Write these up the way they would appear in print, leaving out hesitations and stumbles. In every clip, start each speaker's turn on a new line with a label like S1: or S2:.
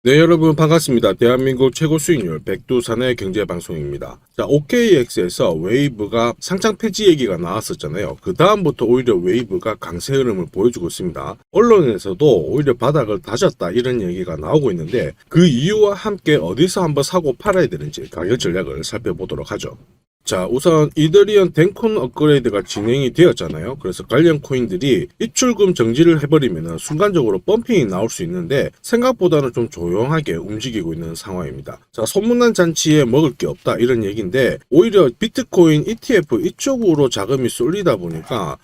S1: 네, 여러분 반갑습니다. 대한민국 최고 수익률 백두산의 경제방송입니다. 자, OKX에서 웨이브가 상장 폐지 얘기가 나왔었잖아요. 그 다음부터 오히려 웨이브가 강세 흐름을 보여주고 있습니다. 언론에서도 오히려 바닥을 다졌다 이런 얘기가 나오고 있는데, 그 이유와 함께 어디서 한번 사고 팔아야 되는지 가격 전략을 살펴보도록 하죠. 자, 우선 이더리움 덴콘 업그레이드가 진행이 되었잖아요. 그래서 관련 코인들이 입출금 정지를 해버리면 순간적으로 펌핑이 나올 수 있는데, 생각보다는 좀 조용하게 움직이고 있는 상황입니다. 자, 소문난 잔치에 먹을 게 없다 이런 얘기인데, 오히려 비트코인 ETF 이쪽으로 자금이 쏠리다 보니까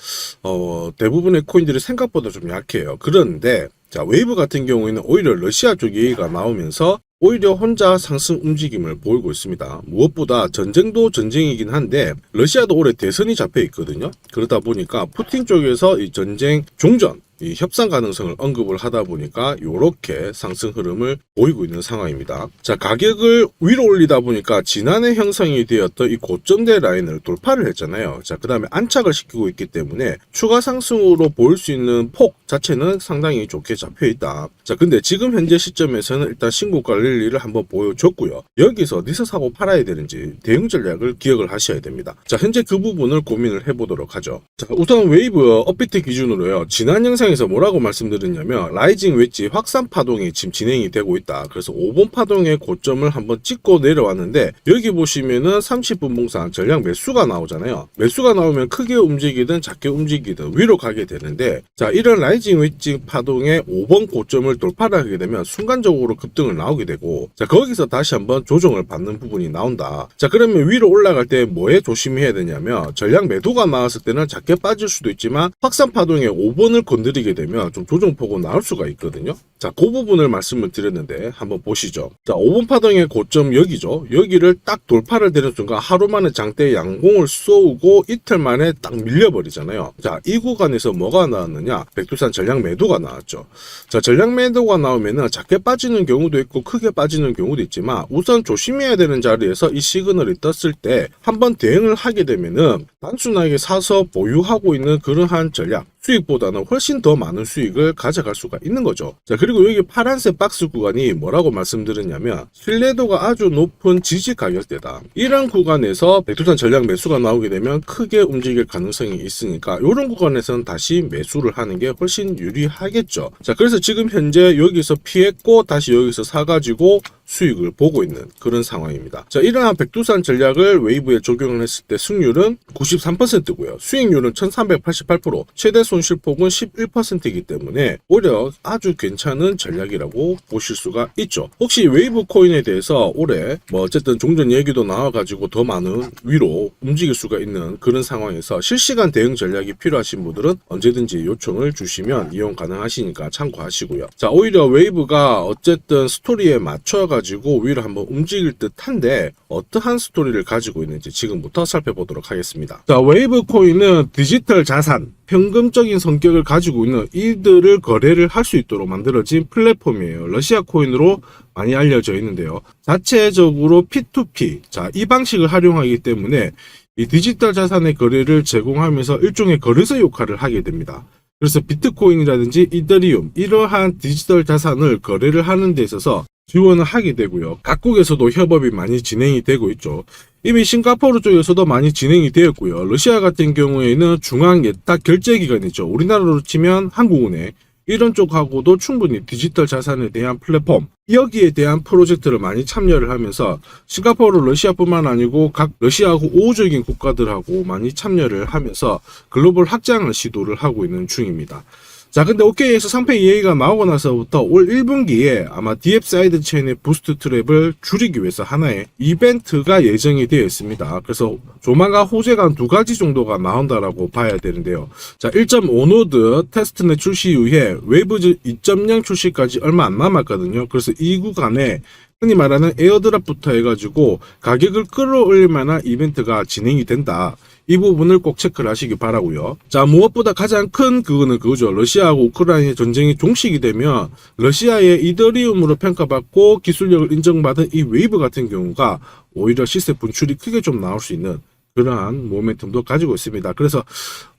S1: 대부분의 코인들이 생각보다 좀 약해요. 그런데 자, 웨이브 같은 경우에는 오히려 러시아 쪽 얘기가 나오면서 오히려 혼자 상승 움직임을 보이고 있습니다. 무엇보다 전쟁도 전쟁이긴 한데 러시아도 올해 대선이 잡혀 있거든요. 그러다 보니까 푸틴 쪽에서 이 전쟁 종전, 이 협상 가능성을 언급을 하다 보니까 이렇게 상승 흐름을 보이고 있는 상황입니다. 자, 가격을 위로 올리다 보니까 지난해 형성이 되었던 이 고점대 라인을 돌파를 했잖아요. 자, 그 다음에 안착을 시키고 있기 때문에 추가 상승으로 보일 수 있는 폭 자체는 상당히 좋게 잡혀 있다. 자, 근데 지금 현재 시점에서는 일단 신고가 랠리를 한번 보여줬고요. 여기서 어디서 사고 팔아야 되는지 대응 전략을 기억을 하셔야 됩니다. 자, 현재 그 부분을 고민을 해보도록 하죠. 자, 우선 웨이브 업비트 기준으로요. 지난 영상 에서 뭐라고 말씀드렸냐면 라이징 웨지 확산 파동이 지금 진행이 되고 있다. 그래서 5번 파동의 고점을 한번 찍고 내려왔는데, 여기 보시면은 30분 봉상 전량 매수가 나오잖아요. 매수가 나오면 크게 움직이든 작게 움직이든 위로 가게 되는데, 자, 이런 라이징 웨지 파동의 5번 고점을 돌파를 하게 되면 순간적으로 급등을 나오게 되고, 자, 거기서 다시 한번 조정을 받는 부분이 나온다. 자, 그러면 위로 올라갈 때 뭐에 조심해야 되냐면, 전량 매도가 나왔을 때는 작게 빠질 수도 있지만 확산 파동의 5번을 건드리게 되면 좀 조정폭은 나올 수가 있거든요. 자, 그 부분을 말씀을 드렸는데 한번 보시죠. 자, 5번 파동의 고점 여기죠. 여기를 딱 돌파를 되는 순간 하루 만에 장대 양봉을 쏘고 이틀 만에 딱 밀려버리잖아요. 자, 이 구간에서 뭐가 나왔느냐? 백두산 전량 매도가 나왔죠. 자, 전량 매도가 나오면은 작게 빠지는 경우도 있고 크게 빠지는 경우도 있지만, 우선 조심해야 되는 자리에서 이 시그널이 떴을 때 한번 대응을 하게 되면은 단순하게 사서 보유하고 있는 그러한 전략, 수익보다는 훨씬 더 많은 수익을 가져갈 수가 있는 거죠. 자, 그리고 여기 파란색 박스 구간이 뭐라고 말씀드렸냐면 신뢰도가 아주 높은 지지 가격대다. 이런 구간에서 백두산 전략 매수가 나오게 되면 크게 움직일 가능성이 있으니까 이런 구간에서는 다시 매수를 하는 게 훨씬 유리하겠죠. 자, 그래서 지금 현재 여기서 피했고 다시 여기서 사가지고 수익을 보고 있는 그런 상황입니다. 자, 이러한 백두산 전략을 웨이브에 적용을 했을 때 승률은 93%고요. 수익률은 1388%, 최대 손실폭은 11%이기 때문에 오히려 아주 괜찮은 전략이라고 보실 수가 있죠. 혹시 웨이브 코인에 대해서 올해 어쨌든 종전 얘기도 나와가지고 더 많은 위로 움직일 수가 있는 그런 상황에서 실시간 대응 전략이 필요하신 분들은 언제든지 요청을 주시면 이용 가능하시니까 참고하시고요. 자, 오히려 웨이브가 어쨌든 스토리에 맞춰가지고 위로 한번 움직일 듯한데 어떠한 스토리를 가지고 있는지 지금부터 살펴보도록 하겠습니다. 자, 웨이브 코인은 디지털 자산, 현금적인 성격을 가지고 있는 이들을 거래를 할 수 있도록 만들어진 플랫폼이에요. 러시아 코인으로 많이 알려져 있는데요. 자체적으로 P2P, 자, 이 방식을 활용하기 때문에 이 디지털 자산의 거래를 제공하면서 일종의 거래소 역할을 하게 됩니다. 그래서 비트코인이라든지 이더리움, 이러한 디지털 자산을 거래를 하는 데 있어서 지원을 하게 되고요. 각국에서도 협업이 많이 진행이 되고 있죠. 이미 싱가포르 쪽에서도 많이 진행이 되었고요. 러시아 같은 경우에는 중앙 예탁 결제기관이죠. 우리나라로 치면 한국은행, 이런 쪽하고도 충분히 디지털 자산에 대한 플랫폼, 여기에 대한 프로젝트를 많이 참여를 하면서 싱가포르, 러시아뿐만 아니고 각 러시아하고 우호적인 국가들하고 많이 참여를 하면서 글로벌 확장을 시도를 하고 있는 중입니다. 자, 근데 OK에서 상패 얘기가 나오고 나서부터 올 1분기에 아마 DF 사이드 체인의 부스트 트랩을 줄이기 위해서 하나의 이벤트가 예정이 되어 있습니다. 그래서 조만간 호재가 한 2가지 정도가 나온다라고 봐야 되는데요. 자, 1.5노드 테스트넷 출시 이후에 웨이브 2.0 출시까지 얼마 안 남았거든요. 그래서 이 구간에 흔히 말하는 에어드랍부터 해가지고 가격을 끌어올릴 만한 이벤트가 진행이 된다. 이 부분을 꼭 체크를 하시기 바라고요. 자, 무엇보다 가장 큰 그거는 그거죠. 러시아하고 우크라이나 전쟁이 종식이 되면 러시아의 이더리움으로 평가받고 기술력을 인정받은 이 웨이브 같은 경우가 오히려 시세 분출이 크게 좀 나올 수 있는 그러한 모멘텀도 가지고 있습니다. 그래서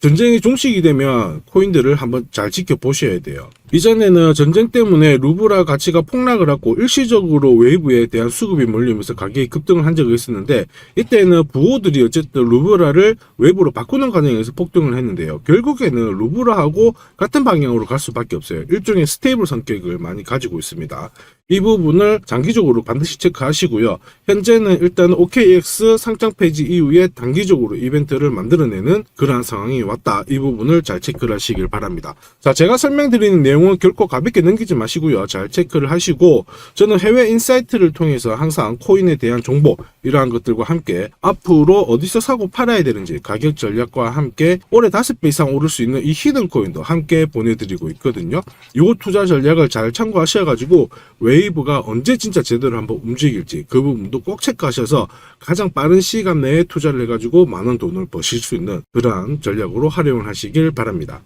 S1: 전쟁이 종식이 되면 코인들을 한번 잘 지켜보셔야 돼요. 이전에는 전쟁 때문에 루블화 가치가 폭락을 하고 일시적으로 웨이브에 대한 수급이 몰리면서 가격이 급등을 한 적이 있었는데, 이때는 부호들이 어쨌든 루블화를 웨이브로 바꾸는 과정에서 폭등을 했는데요. 결국에는 루블화하고 같은 방향으로 갈 수밖에 없어요. 일종의 스테이블 성격을 많이 가지고 있습니다. 이 부분을 장기적으로 반드시 체크하시고요. 현재는 일단 OKX 상장 폐지 이후에 단기적으로 이벤트를 만들어내는 그러한 상황이 왔다. 이 부분을 잘 체크를 하시길 바랍니다. 자, 제가 설명드리는 내용은 결코 가볍게 넘기지 마시고요. 잘 체크를 하시고, 저는 해외 인사이트를 통해서 항상 코인에 대한 정보, 이러한 것들과 함께 앞으로 어디서 사고 팔아야 되는지 가격 전략과 함께 올해 5배 이상 오를 수 있는 이 히든 코인도 함께 보내드리고 있거든요. 이 투자 전략을 잘 참고하셔가지고 웨이브가 언제 진짜 제대로 한번 움직일지 그 부분도 꼭 체크하셔서 가장 빠른 시간 내에 투자를 해가지고 많은 돈을 버실 수 있는 그러한 전략으로 활용을 하시길 바랍니다.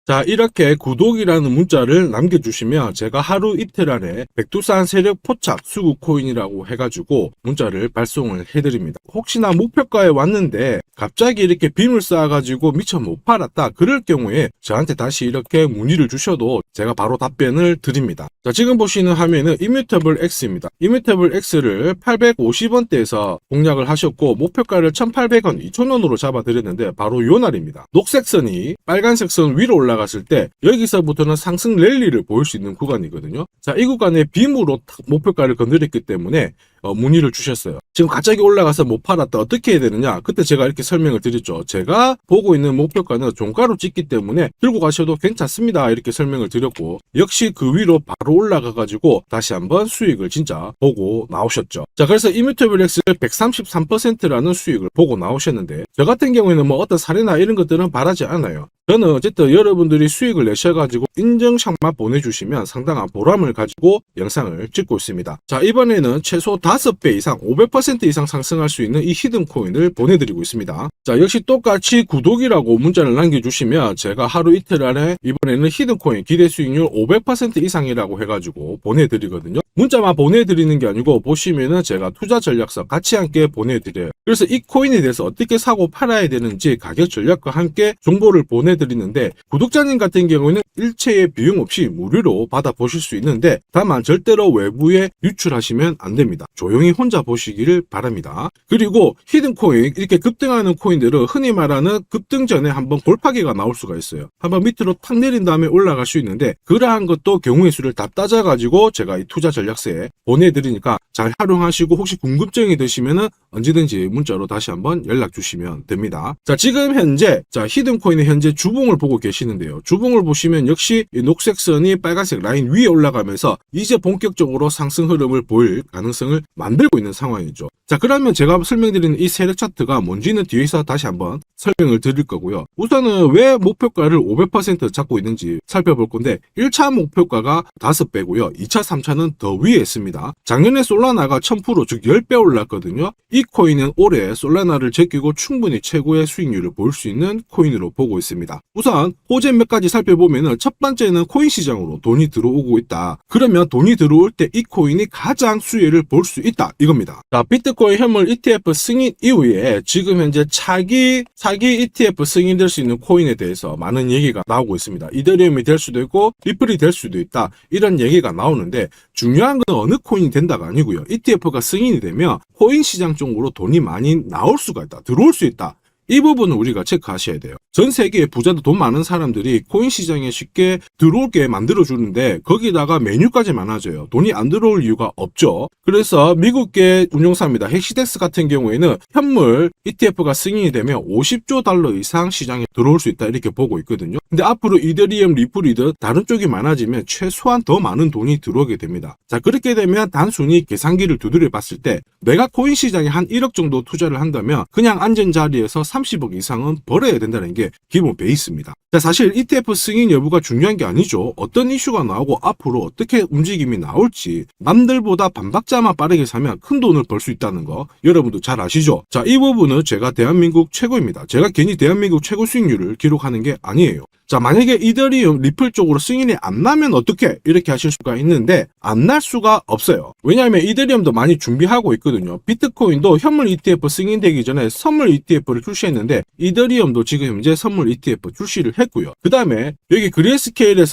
S1: 자, 이렇게 구독이라는 문자를 남겨주시면 제가 하루 이틀 안에 백두산 세력 포착 수구 코인이라고 해가지고 문자를 발송을 해드립니다. 혹시나 목표가에 왔는데 갑자기 이렇게 빔을 쌓아가지고 미처 못 팔았다, 그럴 경우에 저한테 다시 이렇게 문의를 주셔도 제가 바로 답변을 드립니다. 자, 지금 보시는 화면은 이뮤터블 X입니다. 이뮤터블 X를 850원대에서 공략을 하셨고 목표가를 1800원, 2000원으로 잡아드렸는데 바로 요 날입니다. 녹색 선이 빨간색 선 위로 올라갔을 때 여기서부터는 상승 랠리를 보일 수 있는 구간이거든요. 자, 이 구간에 빔으로 목표가를 건드렸기 때문에 문의를 주셨어요. 지금 갑자기 올라가서 못 팔았다, 어떻게 해야 되느냐? 그때 제가 이렇게 설명을 드렸죠. 제가 보고 있는 목표가는 종가로 찍기 때문에 들고 가셔도 괜찮습니다, 이렇게 설명을 드렸고, 역시 그 위로 바로 올라가 가지고 다시 한번 수익을 진짜 보고 나오셨죠. 자, 그래서 이뮤터블 X를 133%라는 수익을 보고 나오셨는데, 저 같은 경우에는 뭐 어떤 사례나 이런 것들은 바라지 않아요. 저는 어쨌든 여러분들이 수익을 내셔가지고 인증샷만 보내주시면 상당한 보람을 가지고 영상을 찍고 있습니다. 자, 이번에는 최소 5배 이상 500% 이상 상승할 수 있는 이 히든 코인을 보내드리고 있습니다. 자, 역시 똑같이 구독이라고 문자를 남겨주시면 제가 하루 이틀 안에 이번에는 히든 코인 기대 수익률 500% 이상이라고 해가지고 보내드리거든요. 문자만 보내드리는 게 아니고 보시면은 제가 투자 전략서 같이 함께 보내드려요. 그래서 이 코인에 대해서 어떻게 사고 팔아야 되는지 가격 전략과 함께 정보를 보내드리는데, 구독자님 같은 경우는 일체의 비용 없이 무료로 받아보실 수 있는데 다만 절대로 외부에 유출하시면 안 됩니다. 조용히 혼자 보시기를 바랍니다. 그리고 히든 코인, 이렇게 급등하는 코인들은 흔히 말하는 급등 전에 한번 골파기가 나올 수가 있어요. 한번 밑으로 탁 내린 다음에 올라갈 수 있는데, 그러한 것도 경우의 수를 다 따져가지고 제가 이 투자 전략서에 보내드리니까 잘 활용하시고, 혹시 궁금증이 드시면은 언제든지 문자로 다시 한번 연락 주시면 됩니다. 자, 지금 현재 히든 코인의 현재 주봉을 보고 계시는데요. 주봉을 보시면 역시 이 녹색 선이 빨간색 라인 위에 올라가면서 이제 본격적으로 상승 흐름을 보일 가능성을 만들고 있는 상황이죠. 자, 그러면 제가 설명드리는 이 세력 차트가 뭔지는 뒤에서 다시 한번 설명을 드릴 거고요. 우선은 왜 목표가를 500% 잡고 있는지 살펴볼 건데, 1차 목표가가 5배고요. 2차, 3차는 더 위에 있습니다. 작년에 솔라나가 1000%, 즉 10배 올랐거든요. 이 코인은 올해 솔라나를 제끼고 충분히 최고의 수익률을 볼 수 있는 코인으로 보고 있습니다. 우선 호재 몇 가지 살펴보면은, 첫 번째는 코인 시장으로 돈이 들어오고 있다. 그러면 돈이 들어올 때 이 코인이 가장 수혜를 볼 수 있다, 이겁니다. 자, 비트코인 현물 ETF 승인 이후에 지금 현재 사기 ETF 승인될 수 있는 코인에 대해서 많은 얘기가 나오고 있습니다. 이더리움이 될 수도 있고 리플이 될 수도 있다, 이런 얘기가 나오는데, 중요한 건 어느 코인이 된다가 아니고요. ETF가 승인이 되면 코인 시장 쪽으로 돈이 많이 나올 수가 있다, 들어올 수 있다. 이 부분은 우리가 체크하셔야 돼요. 전 세계의 부자도 돈 많은 사람들이 코인 시장에 쉽게 들어오게 만들어주는데 거기다가 메뉴까지 많아져요. 돈이 안 들어올 이유가 없죠. 그래서 미국계 운용사입니다. 헥시덱스 같은 경우에는 현물 ETF가 승인이 되면 50조 달러 이상 시장에 들어올 수 있다, 이렇게 보고 있거든요. 근데 앞으로 이더리움, 리플이든 다른 쪽이 많아지면 최소한 더 많은 돈이 들어오게 됩니다. 자, 그렇게 되면 단순히 계산기를 두드려 봤을 때 내가 코인 시장에 한 1억 정도 투자를 한다면 그냥 앉은 자리에서 30억 이상은 벌어야 된다는 게 기본 베이스입니다. 자, 사실 ETF 승인 여부가 중요한 게 아니죠. 어떤 이슈가 나오고 앞으로 어떻게 움직임이 나올지, 남들보다 반박자만 빠르게 사면 큰 돈을 벌 수 있다는 거 여러분도 잘 아시죠? 자, 이 부분은 제가 대한민국 최고입니다. 제가 괜히 대한민국 최고 수익률을 기록하는 게 아니에요. 자, 만약에 이더리움 리플 쪽으로 승인이 안 나면 어떻게? 이렇게 하실 수가 있는데 안 날 수가 없어요. 왜냐하면 이더리움도 많이 준비하고 있거든요. 비트코인도 현물 ETF 승인되기 전에 선물 ETF를 출시했는데 이더리움도 지금 현재 선물 ETF 출시를 했고요. 그 다음에 여기 그레이스케일이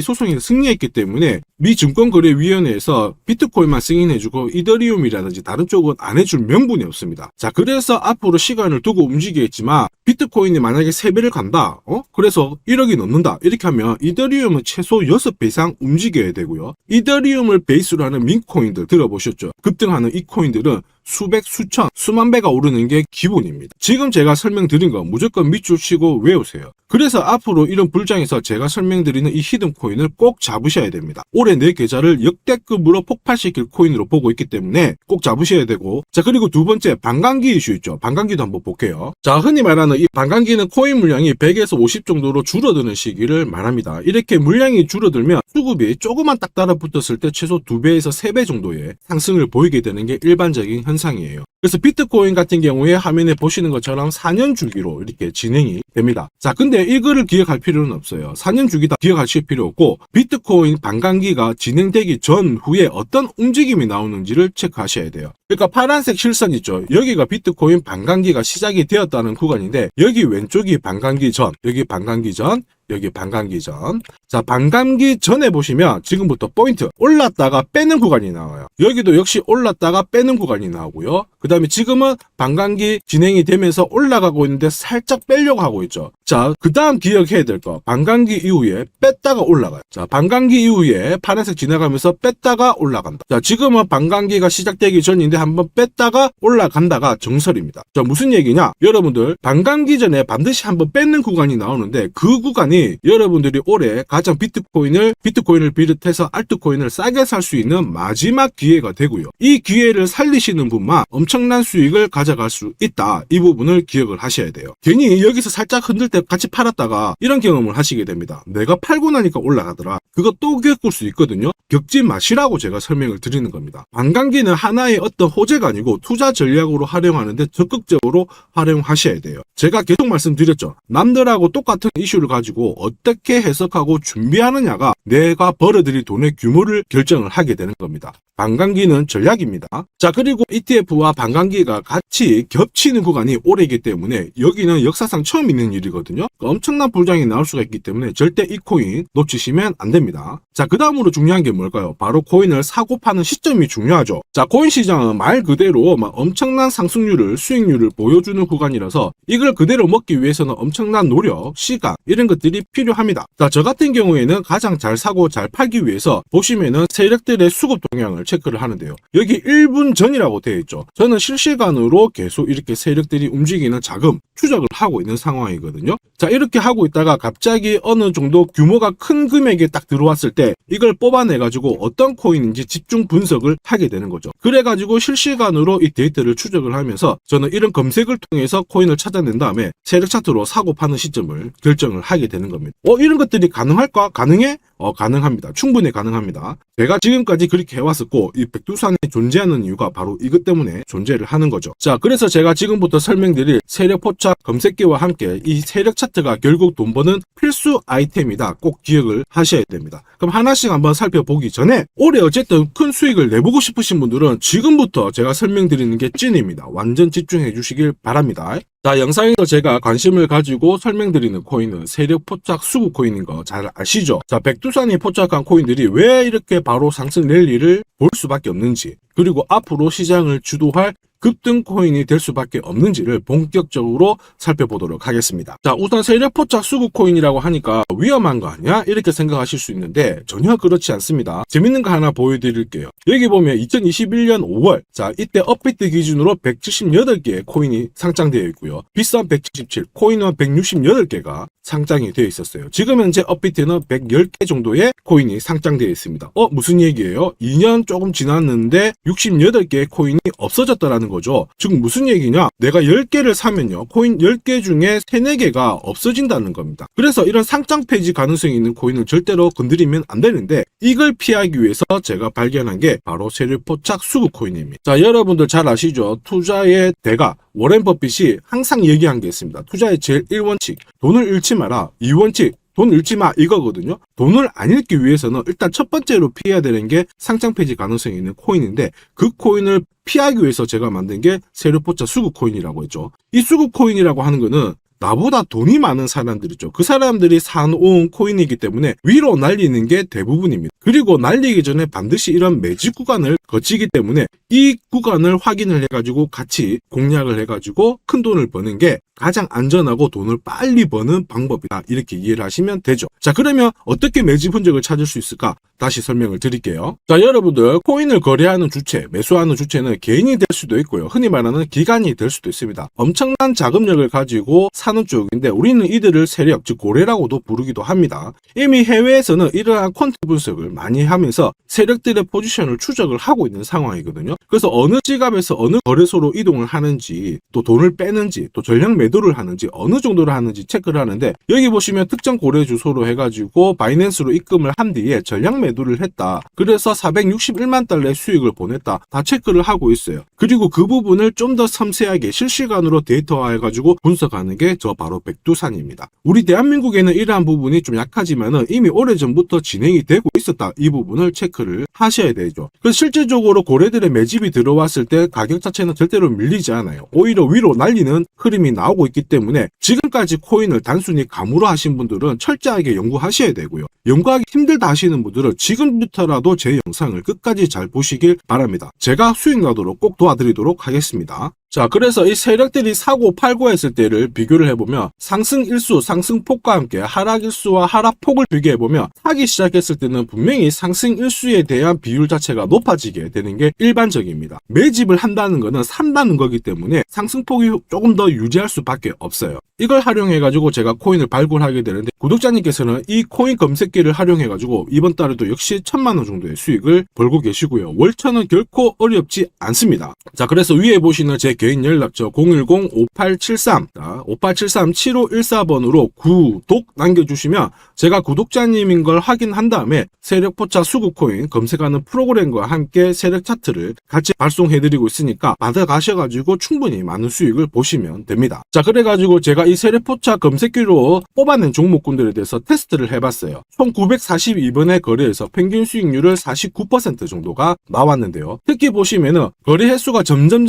S1: 소송에서 승리했기 때문에 미 증권거래위원회에서 비트코인만 승인해주고 이더리움이라든지 다른 쪽은 안 해줄 명분이 없습니다. 자, 그래서 앞으로 시간을 두고 움직이겠지만 비트코인이 만약에 3배를 간다. 그래서 1억이 넘는다. 이렇게 하면 이더리움은 최소 6배 이상 움직여야 되고요. 이더리움을 베이스로 하는 민코인들 들어보셨죠? 급등하는 이 코인들은 수백, 수천, 수만 배가 오르는 게 기본입니다. 지금 제가 설명드린 거 무조건 밑줄 치고 외우세요. 그래서 앞으로 이런 불장에서 제가 설명드리는 이 히든코인을 꼭 잡으셔야 됩니다. 올해 내 계좌를 역대급으로 폭발시킬 코인으로 보고 있기 때문에 꼭 잡으셔야 되고, 자, 그리고 두 번째 반감기 이슈 있죠. 반감기도 한번 볼게요. 자, 흔히 말하는 이 반감기는 코인 물량이 100에서 50 정도로 줄어드는 시기를 말합니다. 이렇게 물량이 줄어들면 수급이 조금만 딱 달라붙었을 때 최소 2배에서 3배 정도의 상승을 보이게 되는 게 일반적인 현상이에요. 그래서 비트코인 같은 경우에 화면에 보시는 것처럼 4년 주기로 이렇게 진행이 됩니다. 자, 근데 이거를 기억할 필요는 없어요. 4년 주기 다 기억하실 필요 없고 비트코인 반감기가 진행되기 전후에 어떤 움직임이 나오는지를 체크하셔야 돼요. 그러니까 파란색 실선 있죠. 여기가 비트코인 반감기가 시작이 되었다는 구간인데 여기 왼쪽이 반감기 전, 여기 반감기 전, 여기 반감기 전. 자, 반감기 전에 보시면 지금부터 포인트 올랐다가 빼는 구간이 나와요. 여기도 역시 올랐다가 빼는 구간이 나오고요. 그 다음에 지금은 반감기 진행이 되면서 올라가고 있는데 살짝 빼려고 하고 있죠. 자, 그 다음 기억해야 될 거, 반감기 이후에 뺐다가 올라가요. 자, 반감기 이후에 파란색 지나가면서 뺐다가 올라간다. 자, 지금은 반감기가 시작되기 전인데 한번 뺐다가 올라간다가 정설입니다. 자, 무슨 얘기냐? 여러분들 반감기 전에 반드시 한번 뺏는 구간이 나오는데 그 구간이 여러분들이 올해 가장 비트코인을 비롯해서 알트코인을 싸게 살 수 있는 마지막 기회가 되고요. 이 기회를 살리시는 분만 엄청난 수익을 가져갈 수 있다. 이 부분을 기억을 하셔야 돼요. 괜히 여기서 살짝 흔들 때 같이 팔았다가 이런 경험을 하시게 됩니다. 내가 팔고 나니까 올라가더라. 그거 또 겪을 수 있거든요. 겪지 마시라고 제가 설명을 드리는 겁니다. 반감기는 하나의 어떤 호재가 아니고 투자 전략으로 활용하는데 적극적으로 활용하셔야 돼요. 제가 계속 말씀드렸죠. 남들하고 똑같은 이슈를 가지고 어떻게 해석하고 준비하느냐가 내가 벌어들일 돈의 규모를 결정을 하게 되는 겁니다. 반감기는 전략입니다. 자, 그리고 ETF와 반감기가 같이 겹치는 구간이 올해이기 때문에 여기는 역사상 처음 있는 일이거든요. 엄청난 불장이 나올 수가 있기 때문에 절대 이 코인 놓치시면 안 됩니다. 자, 그 다음으로 중요한 게 뭘까요? 바로 코인을 사고 파는 시점이 중요하죠. 자, 코인 시장은 말 그대로 엄청난 상승률을, 수익률을 보여주는 구간이라서 이걸 그대로 먹기 위해서는 엄청난 노력, 시간 이런 것들이 필요합니다. 자, 저 같은 경우에는 가장 잘 사고 잘 팔기 위해서 보시면은 세력들의 수급 동향을 체크를 하는데요. 여기 1분 전이라고 되어 있죠. 저는 실시간으로 계속 이렇게 세력들이 움직이는 자금 추적을 하고 있는 상황이거든요. 자, 이렇게 하고 있다가 갑자기 어느 정도 규모가 큰 금액이 딱 들어왔을 때 이걸 뽑아내가지고 어떤 코인인지 집중 분석을 하게 되는 거죠. 그래가지고 실시간으로 이 데이터를 추적을 하면서 저는 이런 검색을 통해서 코인을 찾아낸 다음에 세력 차트로 사고 파는 시점을 결정을 하게 되는 겁니다. 이런 것들이 가능할까? 가능해? 가능합니다. 충분히 가능합니다. 제가 지금까지 그렇게 해왔었고 이 백두산이 존재하는 이유가 바로 이것 때문에 존재를 하는 거죠. 자, 그래서 제가 지금부터 설명드릴 세력 포착 검색기와 함께 이 세력 차트가 결국 돈 버는 필수 아이템이다. 꼭 기억을 하셔야 됩니다. 그럼 하나씩 한번 살펴보기 전에 올해 어쨌든 큰 수익을 내보고 싶으신 분들은 지금부터 제가 설명드리는 게 찐입니다. 완전 집중해 주시길 바랍니다. 자, 영상에서 제가 관심을 가지고 설명드리는 코인은 세력 포착 수급 코인인 거 잘 아시죠? 자, 백두산이 포착한 코인들이 왜 이렇게 바로 상승 랠리를 볼 수밖에 없는지, 그리고 앞으로 시장을 주도할 급등 코인이 될 수밖에 없는지를 본격적으로 살펴보도록 하겠습니다. 자, 우선 세력 포착 수급 코인이라고 하니까 위험한 거 아니야? 이렇게 생각하실 수 있는데 전혀 그렇지 않습니다. 재밌는 거 하나 보여드릴게요. 여기 보면 2021년 5월, 자, 이때 업비트 기준으로 178개의 코인이 상장되어 있고요. 비싼 177, 코인은 168개가 상장이 되어 있었어요. 지금 현재 업비트는 110개 정도의 코인이 상장되어 있습니다. 무슨 얘기예요? 2년 조금 지났는데 68개의 코인이 없어졌다라는 거죠. 즉 무슨 얘기냐? 내가 10개를 사면요. 코인 10개 중에 3, 4개가 없어진다는 겁니다. 그래서 이런 상장 폐지 가능성이 있는 코인을 절대로 건드리면 안 되는데 이걸 피하기 위해서 제가 발견한 게 바로 세력포착 수급 코인입니다. 자, 여러분들 잘 아시죠? 투자의 대가 워렌 버핏이 항상 얘기한 게 있습니다. 투자의 제일 1원칙, 돈을 잃지 마라. 2원칙, 돈 잃지 마 이거거든요. 돈을 안 잃기 위해서는 일단 첫 번째로 피해야 되는 게 상장 폐지 가능성이 있는 코인인데 그 코인을 피하기 위해서 제가 만든 게 세력포착 수급 코인이라고 했죠. 이 수급 코인이라고 하는 거는 나보다 돈이 많은 사람들이죠. 그 사람들이 사놓은 코인이기 때문에 위로 날리는 게 대부분입니다. 그리고 날리기 전에 반드시 이런 매집 구간을 거치기 때문에 이 구간을 확인을 해가지고 같이 공략을 해가지고 큰 돈을 버는 게 가장 안전하고 돈을 빨리 버는 방법이다. 이렇게 이해를 하시면 되죠. 자, 그러면 어떻게 매집 흔적을 찾을 수 있을까? 다시 설명을 드릴게요. 자, 여러분들 코인을 거래하는 주체, 매수하는 주체는 개인이 될 수도 있고요. 흔히 말하는 기관이 될 수도 있습니다. 엄청난 자금력을 가지고 사는 쪽인데 우리는 이들을 세력, 즉 고래라고도 부르기도 합니다. 이미 해외에서는 이러한 퀀트 분석을 많이 하면서 세력들의 포지션을 추적을 하고 있는 상황이거든요. 그래서 어느 지갑에서 어느 거래소로 이동을 하는지, 또 돈을 빼는지, 또 전량 매도를 하는지, 어느 정도를 하는지 체크를 하는데 여기 보시면 특정 거래 주소로 해가지고 바이낸스로 입금을 한 뒤에 전량 매도를 했다. 그래서 461만 달러의 수익을 보냈다. 다 체크를 하고 있어요. 그리고 그 부분을 좀 더 섬세하게 실시간으로 데이터화해가지고 분석하는 게 저 바로 백두산입니다. 우리 대한민국에는 이러한 부분이 좀 약하지만은 이미 오래전부터 진행이 되고 있었다. 이 부분을 체크를 하셔야 되죠. 그래서 실질적으로 고래들의 매집이 들어왔을 때 가격 자체는 절대로 밀리지 않아요. 오히려 위로 날리는 흐름이 나오고 있기 때문에 지금까지 코인을 단순히 감으로 하신 분들은 철저하게 연구하셔야 되고요. 연구하기 힘들다 하시는 분들은 지금부터라도 제 영상을 끝까지 잘 보시길 바랍니다. 제가 수익 나도록 꼭 도와드리도록 하겠습니다. 자, 그래서 이 세력들이 사고 팔고 했을 때를 비교를 해보면 상승 일수, 상승폭과 함께 하락 일수와 하락폭을 비교해보면 사기 시작했을 때는 분명히 상승 일수에 대한 비율 자체가 높아지게 되는 게 일반적입니다. 매집을 한다는 거는 산다는 거기 때문에 상승폭이 조금 더 유지할 수밖에 없어요. 이걸 활용해가지고 제가 코인을 발굴하게 되는데 구독자님께서는 이 코인 검색기를 활용해가지고 이번 달에도 역시 1000만 원 정도의 수익을 벌고 계시고요. 월천은 결코 어렵지 않습니다. 자, 그래서 위에 보시는 제 개인 연락처 010-5873-7514번으로 구독 남겨주시면 제가 구독자님인 걸 확인한 다음에 세력포착 수급코인 검색하는 프로그램과 함께 세력 차트를 같이 발송해드리고 있으니까 받아가셔가지고 충분히 많은 수익을 보시면 됩니다. 자, 그래가지고 제가 이 세력포착 검색기로 뽑아낸 종목군들에 대해서 테스트를 해봤어요. 총 942번의 거래에서 평균 수익률을 49% 정도가 나왔는데요. 특히 보시면은 거래 횟수가 점점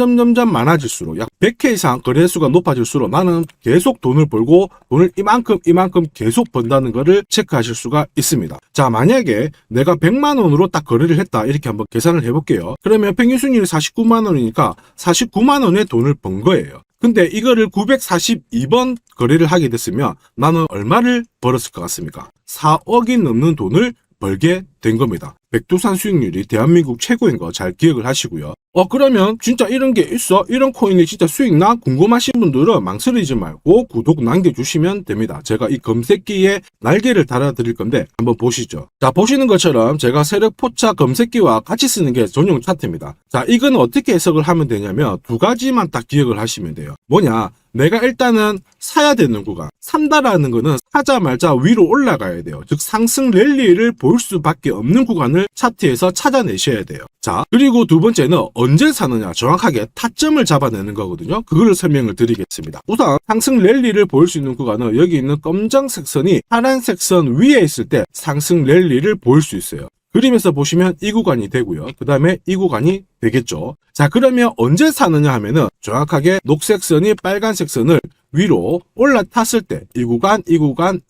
S1: 많아질수록 약 100회 이상 거래 횟수가 높아질수록 나는 계속 돈을 벌고 돈을 이만큼 계속 번다는 거를 체크하실 수가 있습니다. 자, 만약에 내가 100만 원으로 딱 거래를 했다 이렇게 한번 계산을 해볼게요. 그러면 평균 수익률이 49만 원이니까 49만 원의 돈을 번 거예요. 근데 이거를 942번 거래를 하게 됐으면 나는 얼마를 벌었을 것 같습니까? 4억이 넘는 돈을 벌게 된 겁니다. 백두산 수익률이 대한민국 최고인 거 잘 기억을 하시고요. 그러면 진짜 이런 게 있어? 이런 코인이 진짜 수익 나? 궁금하신 분들은 망설이지 말고 구독 남겨주시면 됩니다. 제가 이 검색기에 날개를 달아드릴 건데 한번 보시죠. 자, 보시는 것처럼 제가 세력포착 검색기와 같이 쓰는 게 전용 차트입니다. 자, 이건 어떻게 해석을 하면 되냐면 두 가지만 딱 기억을 하시면 돼요. 뭐냐? 내가 일단은 사야 되는 구간, 산다라는 거는 사자마자 위로 올라가야 돼요. 즉 상승 랠리를 볼 수밖에 없는 구간을 차트에서 찾아내셔야 돼요. 자, 그리고 두 번째는 언제 사느냐, 정확하게 타점을 잡아내는 거거든요. 그거를 설명을 드리겠습니다. 우선 상승 랠리를 볼 수 있는 구간은 여기 있는 검정색 선이 파란색 선 위에 있을 때 상승 랠리를 볼 수 있어요. 그림에서 보시면 이 구간이 되고요. 그 다음에 이 구간이 되겠죠. 자, 그러면 언제 사느냐 하면은 정확하게 녹색 선이 빨간색 선을 위로 올라탔을 때 이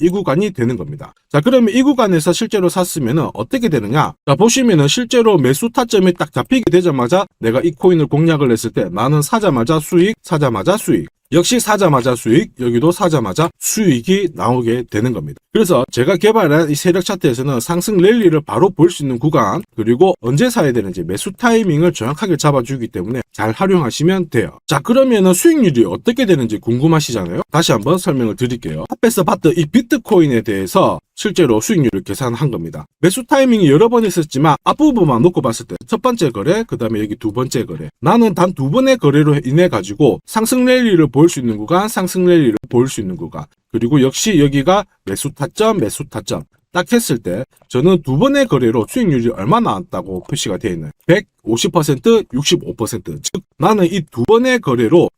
S1: 구간이 되는 겁니다. 자, 그러면 이 구간에서 실제로 샀으면은 어떻게 되느냐? 자, 보시면은 실제로 매수 타점이 딱 잡히게 되자마자 내가 이 코인을 공략을 했을 때 나는 사자마자 수익, 사자마자 수익. 역시 사자마자 수익, 여기도 사자마자 수익이 나오게 되는 겁니다. 그래서 제가 개발한 이 세력 차트에서는 상승 랠리를 바로 볼 수 있는 구간, 그리고 언제 사야 되는지 매수 타이밍을 정확하게 잡아주기 때문에 잘 활용하시면 돼요. 자, 그러면은 수익률이 어떻게 되는지 궁금하시잖아요. 다시 한번 설명을 드릴게요. 앞에서 봤던 이 비트코인에 대해서 실제로 수익률을 계산한 겁니다. 매수 타이밍이 여러 번 있었지만 앞부분만 놓고 봤을 때 첫 번째 거래, 그 다음에 여기 두 번째 거래. 나는 단 두 번의 거래로 인해 가지고 상승 랠리를 볼 수 있는 구간, 상승 랠리를 볼 수 있는 구간. 그리고 역시 여기가 매수 타점, 매수 타점. 딱 했을 때 저는 두 번의 거래로 수익률이 얼마나 나왔다고 표시가 되어 있나요? 150%, 65%. 즉 나는 이 두 번의 거래로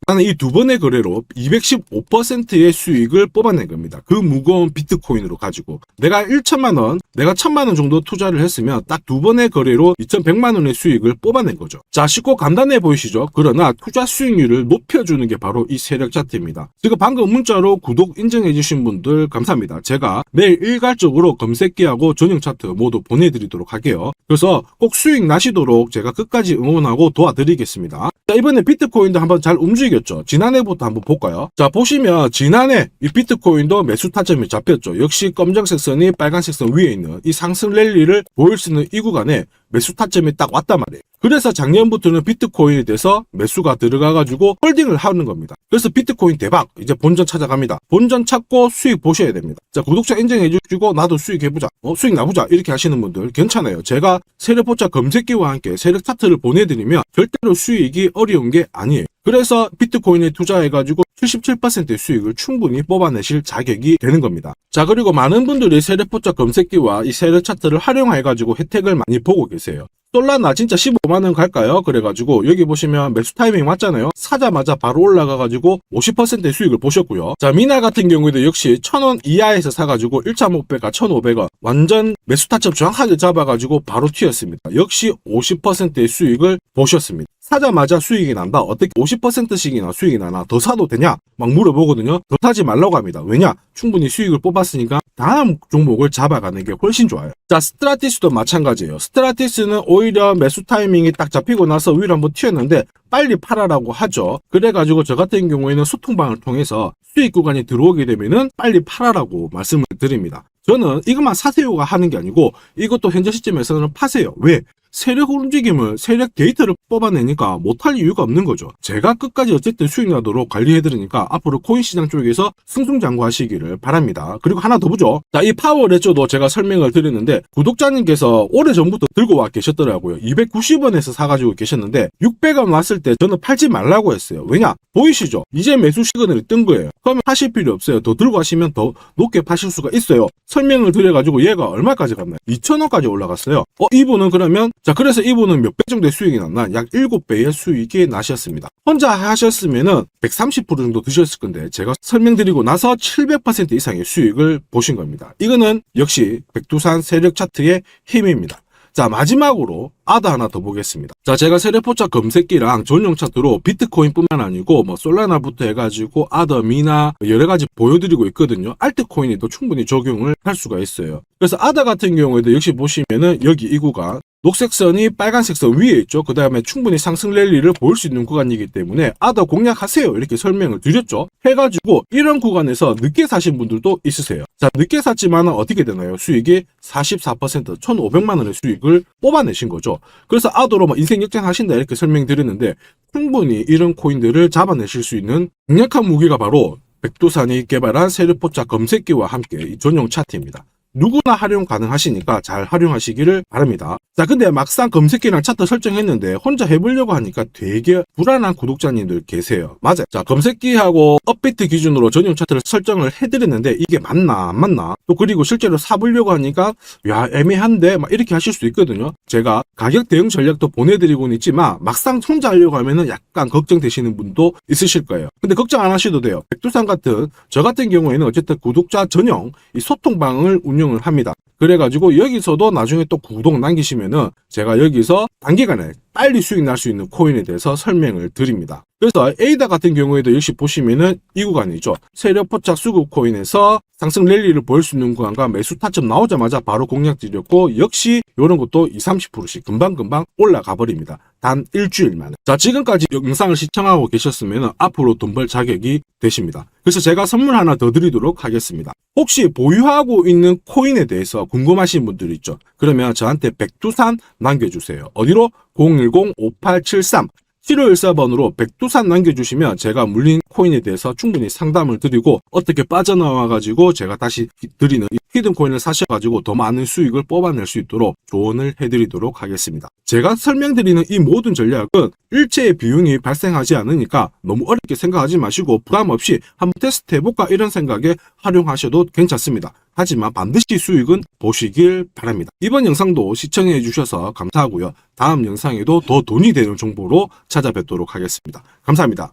S1: 215%의 수익을 뽑아낸 겁니다. 그 무거운 비트코인으로 가지고 내가 1천만 원, 내가 1천만 원 정도 투자를 했으면 딱 두 번의 거래로 2,100만 원의 수익을 뽑아낸 거죠. 자, 쉽고 간단해 보이시죠? 그러나 투자 수익률을 높여주는 게 바로 이 세력 차트입니다. 지금 방금 문자로 구독 인정해 주신 분들 감사합니다. 제가 매일 일괄적으로 검색기하고 전용 차트 모두 보내드리도록 할게요. 그래서 꼭 수익 나시도록 제가 끝까지 응원하고 도와드리겠습니다. 자, 이번에 비트코인도 한번 잘 움직였죠. 지난해부터 한번 볼까요? 자, 보시면 지난해 이 비트코인도 매수 타점이 잡혔죠. 역시 검정색 선이 빨간색 선 위에 있는 이 상승 랠리를 보일 수 있는 이 구간에 매수 타점이 딱 왔단 말이에요. 그래서 작년부터는 비트코인에 대해서 매수가 들어가가지고 홀딩을 하는 겁니다. 그래서 비트코인 대박! 이제 본전 찾아갑니다. 본전 찾고 수익 보셔야 됩니다. 자, 구독자 인정해주시고 나도 수익해보자. 수익 나보자. 이렇게 하시는 분들 괜찮아요. 제가 세력포차 검색기와 함께 세력 차트를 보내드리면 절대로 수익이 어려운 게 아니에요. 그래서 비트코인에 투자해가지고 77%의 수익을 충분히 뽑아내실 자격이 되는 겁니다. 자, 그리고 많은 분들이 세력포차 검색기와 이 세력 차트를 활용해가지고 혜택을 많이 보고 계세요. 솔라나 진짜 15만원 갈까요? 그래가지고 여기 보시면 매수 타이밍 맞잖아요. 사자마자 바로 올라가가지고 50%의 수익을 보셨고요. 자, 미나 같은 경우에도 역시 1,000원 이하에서 사가지고 1,500원, 1,500원 완전 매수 타점 정확하게 잡아가지고 바로 튀었습니다. 역시 50%의 수익을 보셨습니다. 사자마자 수익이 난다. 어떻게 50%씩이나 수익이 나나? 더 사도 되냐? 막 물어보거든요. 더 사지 말라고 합니다. 왜냐? 충분히 수익을 뽑았으니까 다음 종목을 잡아가는 게 훨씬 좋아요. 자, 스트라티스도 마찬가지예요. 스트라티스는 오히려 매수 타이밍이 딱 잡히고 나서 위로 한번 튀었는데 빨리 팔아라고 하죠. 그래가지고 저 같은 경우에는 소통방을 통해서 수익 구간이 들어오게 되면은 빨리 팔아라고 말씀을 드립니다. 저는 이것만 사세요가 하는 게 아니고 이것도 현재 시점에서는 파세요. 왜? 세력 움직임을, 세력 데이터를 뽑아내니까 못할 이유가 없는 거죠. 제가 끝까지 어쨌든 수익 나도록 관리해드리니까 앞으로 코인 시장 쪽에서 승승장구하시기를 바랍니다. 그리고 하나 더 보죠. 자, 이 파워 레저도 제가 설명을 드렸는데 구독자님께서 오래전부터 들고 와 계셨더라고요. 290원에서 사가지고 계셨는데 600원 왔을 때 저는 팔지 말라고 했어요. 왜냐? 보이시죠? 이제 매수 시그널이 뜬 거예요. 그러면 하실 필요 없어요. 더 들고 가시면 더 높게 파실 수가 있어요. 설명을 드려가지고 얘가 얼마까지 갔나요? 2,000원까지 올라갔어요. 이분은 그러면 자, 그래서 이분은 몇 배 정도의 수익이 났나? 약 7배의 수익이 나셨습니다. 혼자 하셨으면은 130% 정도 드셨을 건데 제가 설명드리고 나서 700% 이상의 수익을 보신 겁니다. 이거는 역시 백두산 세력 차트의 힘입니다. 자, 마지막으로 아더 하나 더 보겠습니다. 자, 제가 세력포차 검색기랑 전용 차트로 비트코인뿐만 아니고 뭐 솔라나부터 해가지고 아더, 미나 여러 가지 보여드리고 있거든요. 알트코인에도 충분히 적용을 할 수가 있어요. 그래서 아더 같은 경우에도 역시 보시면은 여기 이 구간 녹색 선이 빨간색 선 위에 있죠. 그 다음에 충분히 상승 랠리를 볼 수 있는 구간이기 때문에 아더 공략하세요. 이렇게 설명을 드렸죠. 해가지고 이런 구간에서 늦게 사신 분들도 있으세요. 자, 늦게 샀지만 어떻게 되나요? 수익이 44%, 1,500만 원의 수익을 뽑아내신 거죠. 그래서 아더로 뭐 인생 역전하신다 이렇게 설명드렸는데 충분히 이런 코인들을 잡아내실 수 있는 강력한 무기가 바로 백두산이 개발한 세력포차 검색기와 함께 이 전용 차트입니다. 누구나 활용 가능하시니까 잘 활용하시기를 바랍니다. 자, 근데 막상 검색기랑 차트 설정했는데 혼자 해보려고 하니까 되게 불안한 구독자님들 계세요. 맞아요. 자, 검색기하고 업비트 기준으로 전용 차트를 설정을 해드렸는데 이게 맞나 안 맞나? 또 그리고 실제로 사보려고 하니까 야, 애매한데 막 이렇게 하실 수 있거든요. 제가 가격 대응 전략도 보내드리고는 있지만 막상 혼자 하려고 하면은 약간 걱정되시는 분도 있으실 거예요. 근데 걱정 안 하셔도 돼요. 백두산 같은 저 같은 경우에는 어쨌든 구독자 전용 이 소통방을 운영을 합니다. 그래가지고 여기서도 나중에 또 구독 남기시면은 제가 여기서 단기간에 빨리 수익 날 수 있는 코인에 대해서 설명을 드립니다. 그래서 에이다 같은 경우에도 역시 보시면은 이 구간이죠. 세력 포착 수급 코인에서 상승 랠리를 보일 수 있는 구간과 매수 타점 나오자마자 바로 공략 드렸고, 역시 이런 것도 20-30%씩 금방금방 올라가 버립니다. 단 일주일 만에. 자, 지금까지 영상을 시청하고 계셨으면 앞으로 돈 벌 자격이 되십니다. 그래서 제가 선물 하나 더 드리도록 하겠습니다. 혹시 보유하고 있는 코인에 대해서 궁금하신 분들 있죠? 그러면 저한테 백두산 남겨주세요. 어디로? 010-5873 7514번으로 백두산 남겨주시면 제가 물린 코인에 대해서 충분히 상담을 드리고, 어떻게 빠져나와가지고 제가 다시 드리는 히든 코인을 사셔가지고 더 많은 수익을 뽑아낼 수 있도록 조언을 해드리도록 하겠습니다. 제가 설명드리는 이 모든 전략은 일체의 비용이 발생하지 않으니까 너무 어렵게 생각하지 마시고 부담 없이 한번 테스트 해볼까 이런 생각에 활용하셔도 괜찮습니다. 하지만 반드시 수익은 보시길 바랍니다. 이번 영상도 시청해 주셔서 감사하고요. 다음 영상에도 더 돈이 되는 정보로 찾아뵙도록 하겠습니다. 감사합니다.